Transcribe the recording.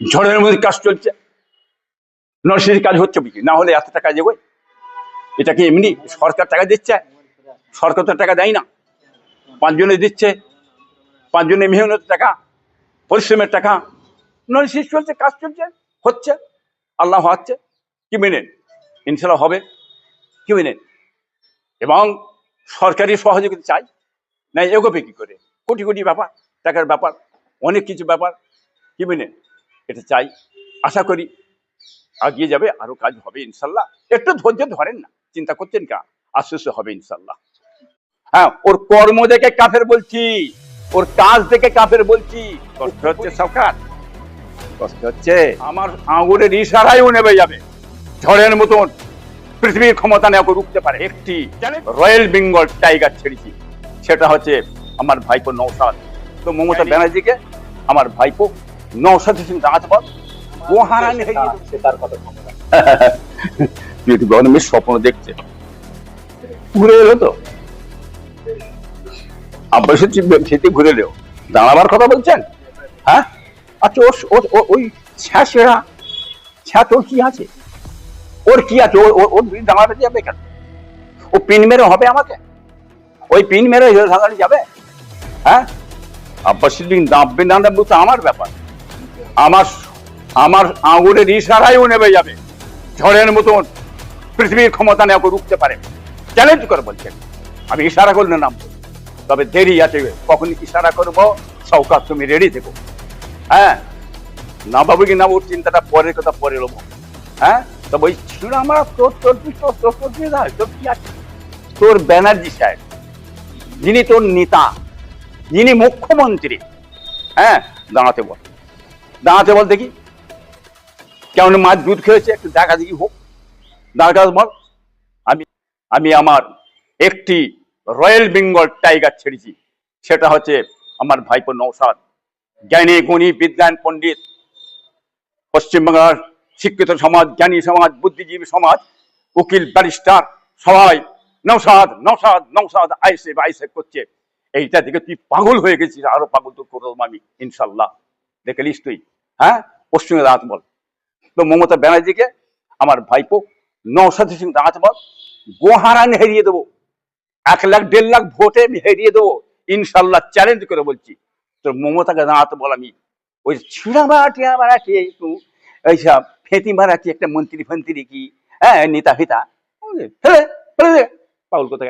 ঝড়ের মধ্যে কাজ চলছে, নরসিংদীর কাজ হচ্ছে বুঝি, না হলে এত টাকা দেবো? এটা কি এমনি সরকার টাকা দিচ্ছে? সরকার তো টাকা দেয় না, পাঁচজনে দিচ্ছে, পাঁচজনে মেহনত টাকা, পরিশ্রমের টাকা। নরসিংদী চলছে, কাজ চলছে, হচ্ছে, আল্লাহ হচ্ছে, কি মেনে ইনশাল্লাহ হবে, কি মেনে। এবং সরকারি সহযোগিতা চাই, না এগোবে কি করে? কোটি কোটি ব্যাপার, টাকার ব্যাপার, অনেক কিছু ব্যাপার, কি মেনে এটা চাই। আশা করি এগিয়ে যাবে, আরো কাজ হবে ইনশাল্লাহ। একটু ধৈর্য ধরেন না, চিন্তা করছেন কা, আস্তে আস্তে হবে ইনশাল্লাহ। হ্যাঁ, ওর কর্ম দেখে কাফের বলছি, ওর কাজ দেখে কাফের বলছি। কষ্ট হচ্ছে সরকার, কষ্ট হচ্ছে। আমার আঙুরের ইশারায় ও নেমে যাবে ঝড়ের মতন, পৃথিবীর ক্ষমতা নেওয়া রুখতে পারে। একটি রয়্যাল বেঙ্গল টাইগার ছেড়েছি, সেটা হচ্ছে আমার ভাইপো নওশাদ। তো মমতা ব্যানার্জিকে আমার ভাইপো নওশাদ হোসেন রাজপথ গোহারান তার কথা গরমের স্বপ্ন দেখছে, ঘুরে এলো তো আব্বাসের খেতে ঘুরে এলো, দাঁড়াবার কথা বলছেন? হ্যাঁ, আচ্ছা ওই ছ্যাঁচড়া ছ্যাঁ, তোর কি আছে? ওর কি আছে? ওর দাঁড়াতে যাবে কেন? ও পিন মেরে হবে আমাকে? ওই পিন মেরে দাঁড়াতে যাবে? হ্যাঁ, আব্বাস সিদ্দিক দাববে না দাববে তো আমার ব্যাপার। আমার আমার আঙুরের ইশারায় ও নেমে যাবে ঝড়ের মতন, পৃথিবীর ক্ষমতা নেওয়া রুখতে পারে। চ্যালেঞ্জ করে বলছেন, আমি ইশারা করলে নামবো, তবে দেরি আছে। কখন ইশারা করবো সৌকাত, তুমি রেডি থেকো। হ্যাঁ, না বাবু কি না, ওর চিন্তাটা পরের কথা পরে নেবো। হ্যাঁ, তবে ওই ছিল আমার তোর তোর তোর তোর তোর তোর কি আছে? তোর ব্যানার্জি সাহেব, যিনি তোর নেতা, যিনি মুখ্যমন্ত্রী, হ্যাঁ, দাঁড়াতে বল, দাঁড়াতে বল দেখি। কেমন মাছ দুধ খেয়েছে, একটু দেখা দেখি হোক, দাঁড়াতে বল। আমি আমি আমার একটি রয়্যাল বেঙ্গল টাইগার ছেড়েছি, সেটা হচ্ছে আমার ভাইপো নওশাদ। জ্ঞানী গুণী বিদ্যান পণ্ডিত, পশ্চিমবাংলার শিক্ষিত সমাজ, জ্ঞানী সমাজ, বুদ্ধিজীবী সমাজ, উকিল ব্যারিস্টার সবাই নওশাদ নওশাদ নওশাদ আইসে আইসে করছে। এইটা দেখে তুই পাগল হয়ে গেছিস, আরো পাগল তো করবো আমি ইনশাল্লাহ, দেখে লিস তুই। হ্যাঁ, পশ্চিমে দাঁড়াতে বল। তো মমতা ব্যানার্জিকে আমার ভাইপো নওশাদ হোসেন দাঁড়াতে বল, গোহারান হেরিয়ে দেবো, 1 লাখ 1.5 লাখ ভোটে হেরিয়ে দেবো ইনশাল্লাহ, চ্যালেঞ্জ করে বলছি। তো মমতাকে দাঁড়াতে বল। আমি ওই ছিঁড়া মারাটিয়া মারাটি একটু এইসব ফেঁতি মারাটি একটা মন্ত্রী ফন্ত্রী কি, হ্যাঁ, নেতা ফেতা, পাগল কোথায়।